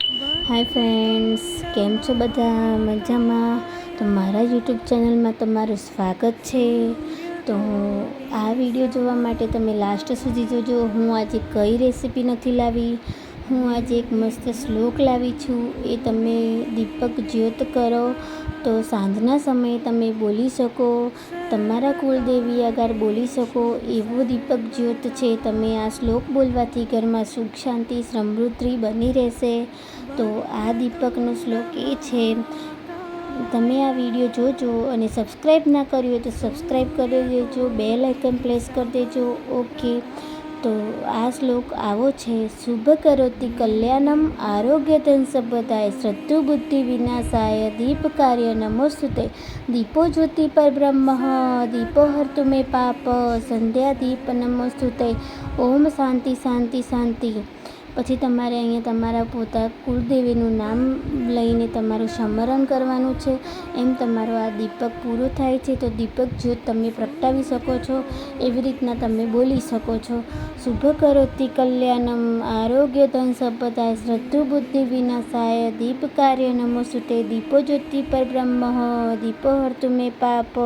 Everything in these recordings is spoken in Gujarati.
હાય ફ્રેન્ડ્સ, કેમ છો બધા? મજામાં? તો મારા યુટ્યુબ ચેનલમાં તમારું સ્વાગત છે. તો આ વિડીયો જોવા માટે તમે લાસ્ટ સુધી જોજો. હું આજે કઈ રેસીપી નથી લાવી, હું આજે એક મસ્ત શ્લોક લાવી છું. એ તમે દીપક જ્યોત કરો તો સાંજના સમયે તમે બોલી શકો, તમારા કુળદેવી આગળ બોલી શકો એવો દીપક જ્યોત છે. તમે આ શ્લોક બોલવાથી ઘરમાં સુખ શાંતિ સમૃદ્ધિ બની રહેશે. તો આ દીપકનો શ્લોક એ છે, તમે આ વિડીયો જોજો અને સબસ્ક્રાઈબ ના કર્યું હોય તો સબસ્ક્રાઈબ કરી દેજો, બેલ આઇકન પ્રેસ કરી દેજો. ઓકે, તો આ શ્લોક આવો છે: શુભ કરોતિ કલ્યાણમ આરોગ્ય ધન સંપદાય શ્રદ્ધુ બુદ્ધિ વિનાશાય દીપ કાર્ય નમોસ્તુતે દીપો જ્યોતિ પરબ્રહ્મ દીપો હર્તુ મે પાપ સંધ્યા દીપ નમોસ્તુતે. ઓમ શાંતિ શાંતિ શાંતિ. પછી તમારે અહીંયા તમારા પોતા કુળદેવીનું નામ લઈને તમારું સ્મરણ કરવાનું છે. એમ તમારો આ દીપક પૂરો થાય છે તો દીપક જ્યોત તમે પ્રગટાવી શકો છો. એવી રીતના તમે બોલી શકો છો: શુભ કરોતિ કલ્યાણમ આરોગ્ય ધન સંપદાય શ્રદ્ધુ બુદ્ધિ વિનાશાય દીપ કાર્ય નમોસ્તુતે દીપો જ્યોતિ પરબ્રહ્મ દીપો હર્તુ મે પાપ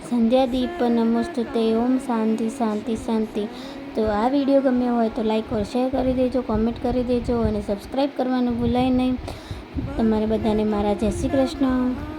સંધ્યા દીપ નમોસ્તુતે. ઓમ શાંતિ શાંતિ શાંતિ. તો આ વિડીયો ગમ્યો હોય તો લાઈક ઓર શેર કરી દેજો, કોમેન્ટ કરી દેજો અને સબસ્ક્રાઈબ કરવાનું ભૂલાય નહીં. તમારે બધાને મારા જય શ્રી કૃષ્ણ.